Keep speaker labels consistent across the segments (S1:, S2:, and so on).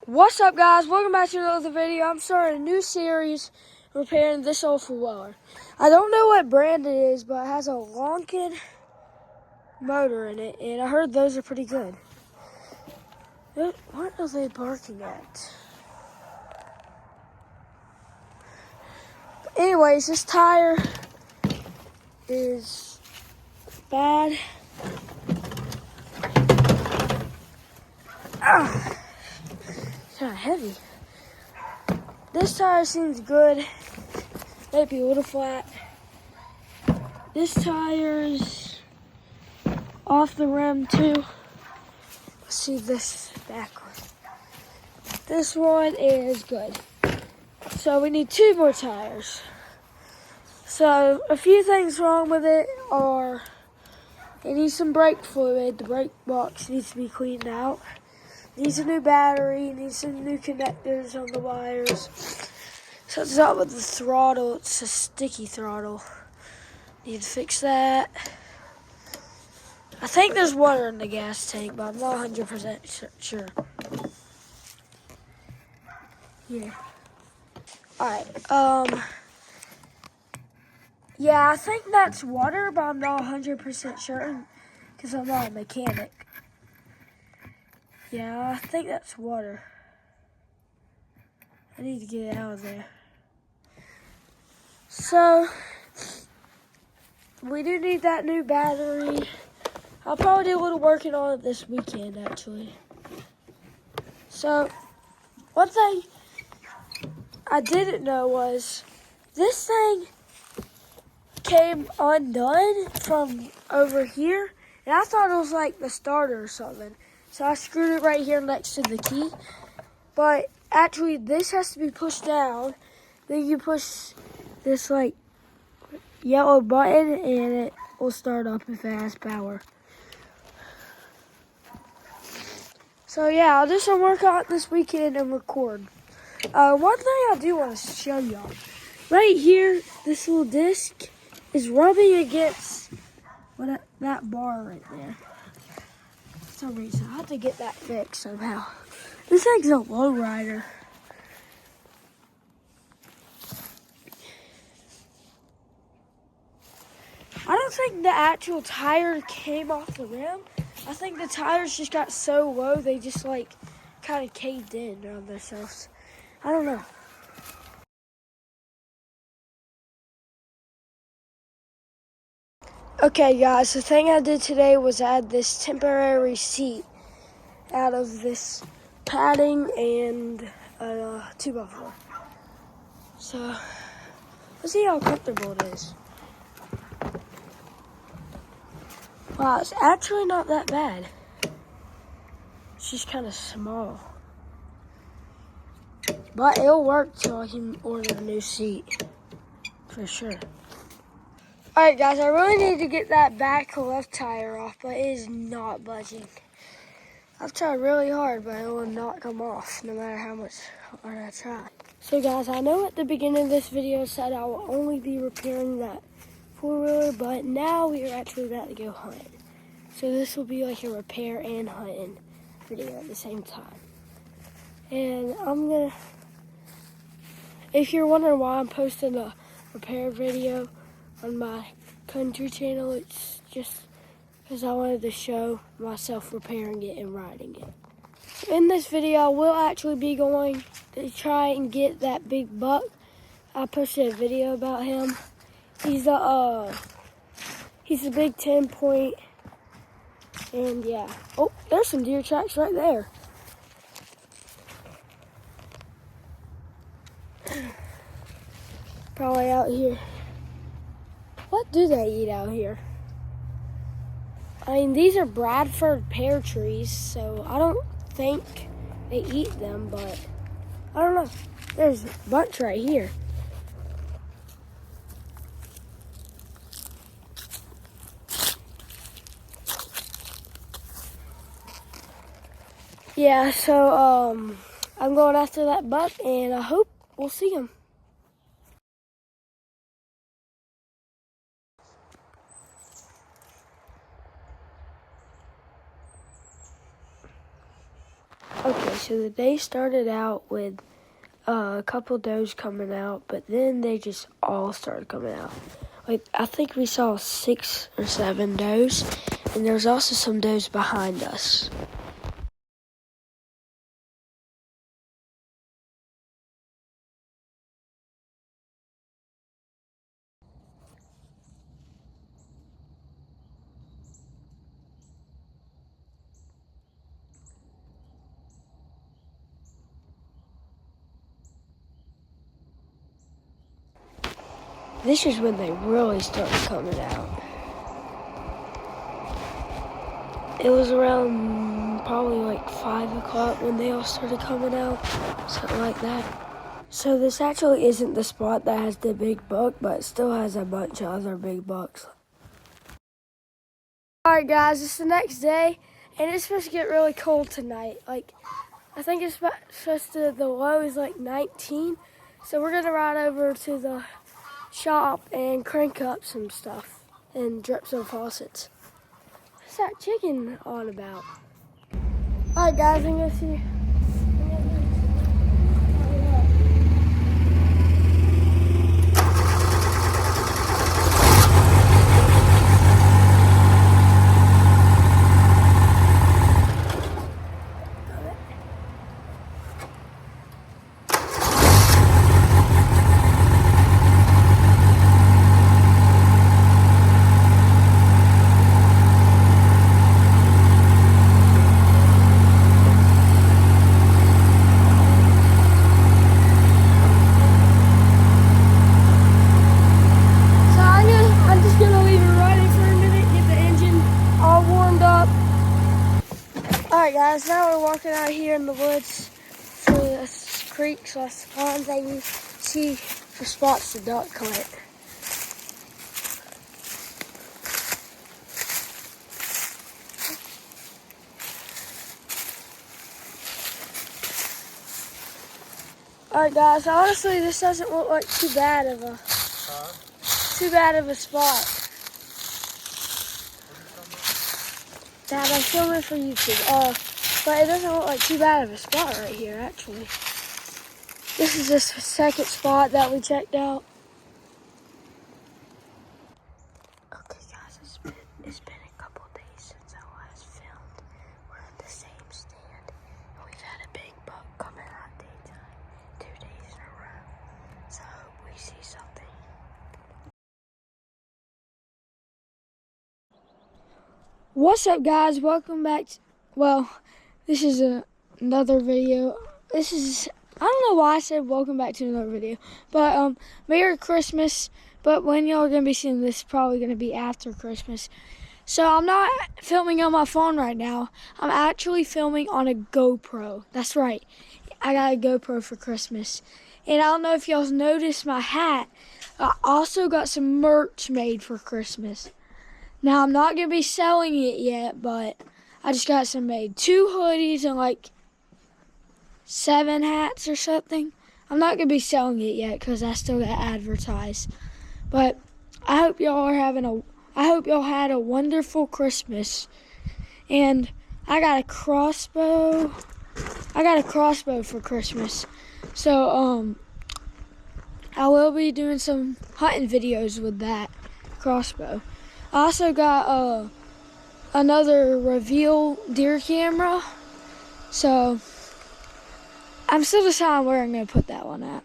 S1: What's up, guys? Welcome back to another video. I'm starting a new series repairing this old four-wheeler. I don't know what brand it is, but it has a Lonkin motor in it, and I heard those are pretty good. What are they barking at? Anyways, this tire is bad. It's kind of heavy. This tire seems good. Maybe a little flat. This tire's off the rim too. Let's see this back one. This one is good. So we need two more tires. So a few things wrong with it are it needs some brake fluid. The brake box needs to be cleaned out. Needs a new battery. Needs some new connectors on the wires. Something's up with the throttle. It's a sticky throttle. Need to fix that. I think there's water in the gas tank, but I'm not 100% sure. Yeah. Alright, yeah, I think that's water, but I'm not 100% sure because I'm not a mechanic. Yeah, I think that's water. I need to get it out of there. So, we do need that new battery. I'll probably do a little working on it this weekend, actually. So, one thing I didn't know was this thing came undone from over here, and I thought it was like the starter or something. So I screwed it right here next to the key. But actually, this has to be pushed down. Then you push this like yellow button, and it will start up if it has power. So yeah, I'll do some work on it this weekend and record. One thing I do want to show y'all. Right here, this little disc is rubbing against that bar right there. For some reason, I have to get that fixed somehow. This thing's a lowrider. I don't think the actual tire came off the rim. I think the tires just got so low, they just like kind of caved in on themselves. I don't know. Okay, guys, the thing I did today was add this temporary seat out of this padding and 2x4. So, let's see how comfortable it is. Wow, it's actually not that bad. It's just kind of small. But it'll work till I can order a new seat, for sure. Alright guys, I really need to get that back left tire off, but it is not budging. I've tried really hard, but it will not come off, no matter how much hard I try. So guys, I know at the beginning of this video I said I will only be repairing that four-wheeler, but now we are actually about to go hunting. So this will be like a repair and hunting video at the same time. And if you're wondering why I'm posting a repair video on my country channel, it's just because I wanted to show myself repairing it and riding it. So in this video, I will actually be going to try and get that big buck. I posted a video about him. He's a big 10 point, and yeah. Oh, there's some deer tracks right there. Probably out here. What do they eat out here? I mean, these are Bradford pear trees, so I don't think they eat them, but I don't know. There's a bunch right here. Yeah, so I'm going after that buck, and I hope we'll see him. Okay, so the day started out with a couple does coming out, but then they just all started coming out. Like, I think we saw 6 or 7 does, and there was also some does behind us. This is when they really started coming out. It was around probably like 5 o'clock when they all started coming out, something like that. So this actually isn't the spot that has the big buck, but it still has a bunch of other big bucks. Alright guys, it's the next day, and it's supposed to get really cold tonight. Like, I think it's supposed to, the low is like 19, so we're gonna ride over to the shop and crank up some stuff and drip some faucets. What's that chicken on about? Alright guys, I'm gonna see. Alright guys, now we're walking out here in the woods to this creek / ponds that you see for spots to duck hunt. Alright guys, honestly this doesn't look like too bad of a spot. Dad, I'm filming for YouTube. But it doesn't look like too bad of a spot right here, actually. This is the second spot that we checked out. Okay, guys, it's been a couple days since I last filmed. We're at the same stand, and we've had a big buck coming out daytime 2 days in a row. So I hope we see something. What's up guys, welcome back this is another video. I don't know why I said welcome back to another video, but Merry Christmas. But when y'all are gonna be seeing this, probably gonna be after Christmas. So I'm not filming on my phone right now. I'm actually filming on a GoPro. That's right, I got a GoPro for Christmas. And I don't know if y'all noticed my hat. I also got some merch made for Christmas. Now, I'm not going to be selling it yet, but I just got some made. 2 hoodies and like 7 hats or something. I'm not going to be selling it yet because I still got advertised. But I hope y'all had a wonderful Christmas. And I got a crossbow. For Christmas. So, I will be doing some hunting videos with that crossbow. I also got another reveal deer camera, so I'm still deciding where I'm gonna put that one at.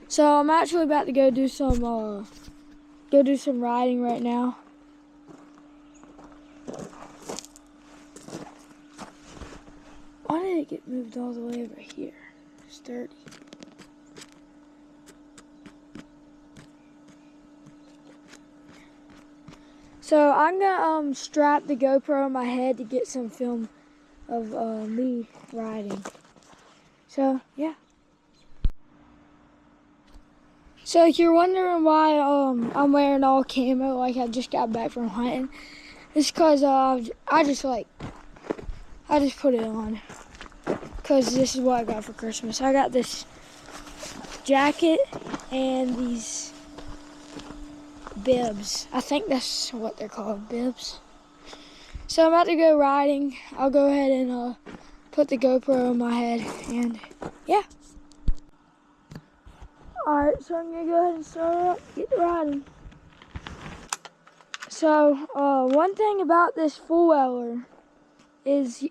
S1: So I'm actually about to go do some riding right now. Why did it get moved all the way over here? It's dirty. So I'm gonna strap the GoPro on my head to get some film of me riding. So yeah. So if you're wondering why I'm wearing all camo like I just got back from hunting, it's because I just put it on because this is what I got for Christmas. I got this jacket and these bibs. I think that's what they're called, bibs. So I'm about to go riding. I'll go ahead and put the GoPro on my head, and yeah. Alright, so I'm gonna go ahead and start her up, get riding. So, one thing about this four-wheeler is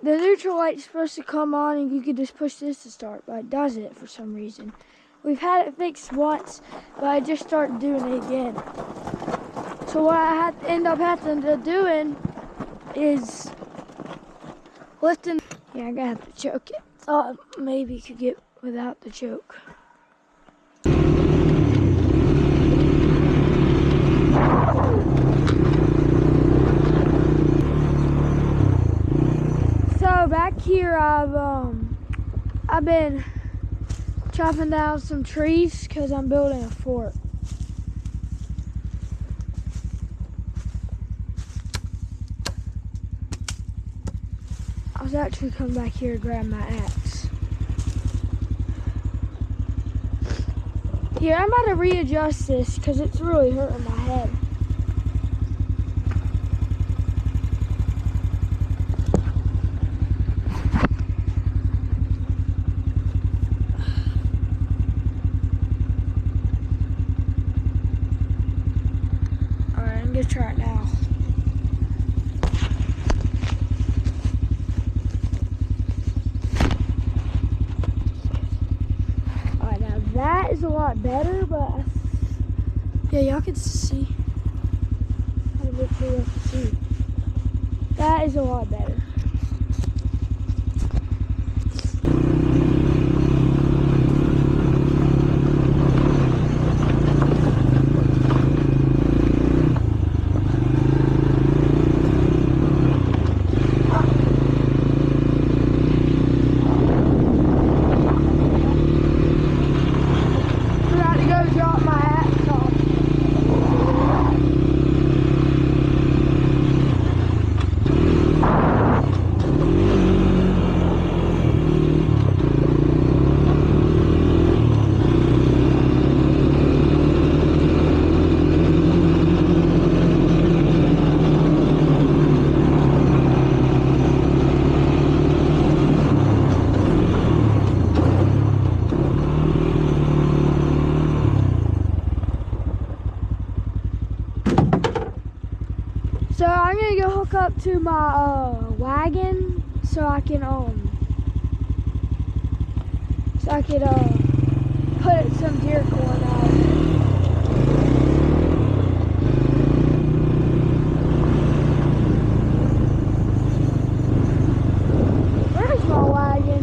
S1: the neutral light's supposed to come on and you could just push this to start, but it doesn't for some reason. We've had it fixed once, but I just started doing it again. So what I end up having to doing is lifting. Yeah, I'm gonna have to choke it. Maybe you could get without the choke. So back here, I've been chopping down some trees because I'm building a fort. I was actually coming back here to grab my axe. Here, I'm about to readjust this because it's really hurting my head. Alright, I'm gonna try it now. That is a lot better, but yeah, y'all can see. How to make sure y'all can see. That is a lot better. So I'm gonna go hook up to my wagon so I can put some deer corn out. Where's my wagon?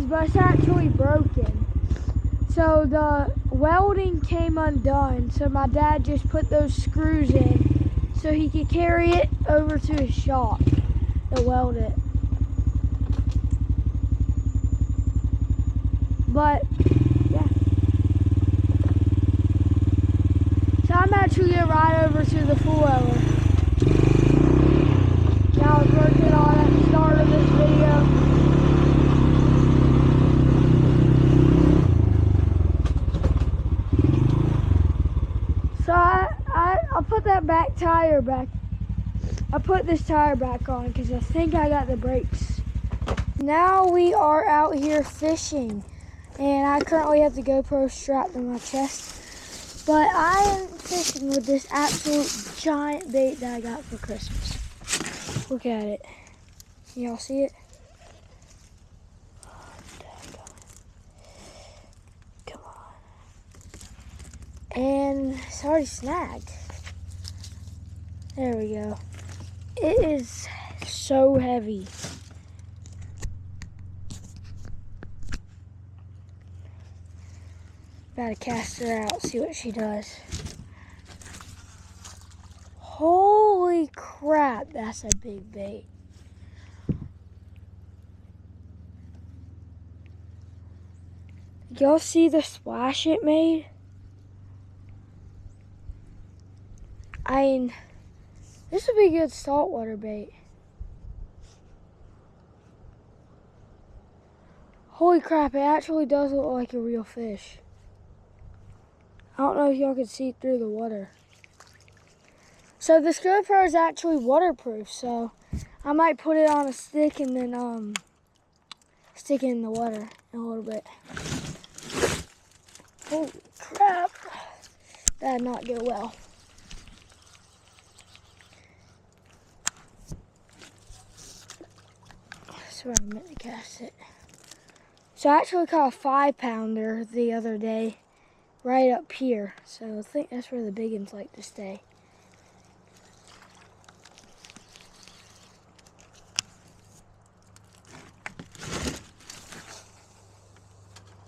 S1: But it's actually broken. So the welding came undone. So my dad just put those screws in so he could carry it over to his shop to weld it. But yeah. So I'm actually gonna ride over to the four-wheeler. Now I was working on at the start of this video. So I'll put that back tire back. I put this tire back on because I think I got the brakes. Now we are out here fishing, and I currently have the GoPro strapped to my chest. But I am fishing with this absolute giant bait that I got for Christmas. Look at it. Y'all see it? And it's already snagged. There we go. It is so heavy. Gotta cast her out, see what she does. Holy crap, that's a big bait. Y'all see the splash it made? I mean, this would be good saltwater bait. Holy crap, it actually does look like a real fish. I don't know if y'all can see through the water. So this GoPro is actually waterproof, so I might put it on a stick and then stick it in the water in a little bit. Holy crap. That did not go well. That's where I meant to cast it. So I actually caught a 5-pounder the other day right up here. So I think that's where the big ones like to stay.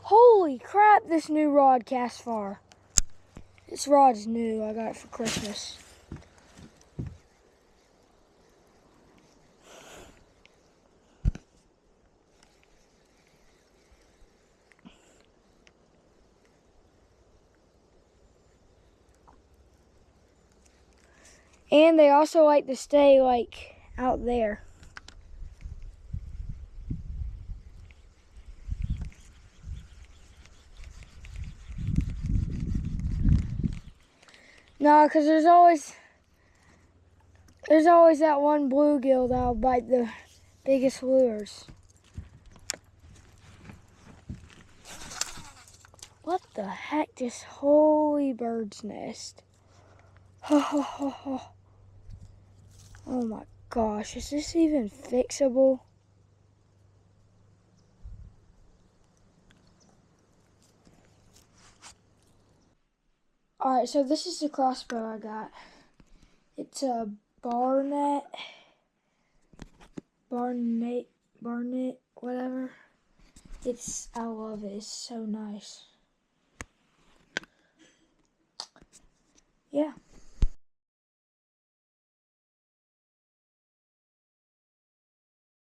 S1: Holy crap, this new rod casts far. This rod is new, I got it for Christmas. And they also like to stay like out there. No, because there's always that one bluegill that'll bite the biggest lures. What the heck? This holy bird's nest. Oh my gosh, is this even fixable? Alright, so this is the crossbow I got. It's a Barnett, whatever. I love it, it's so nice. Yeah.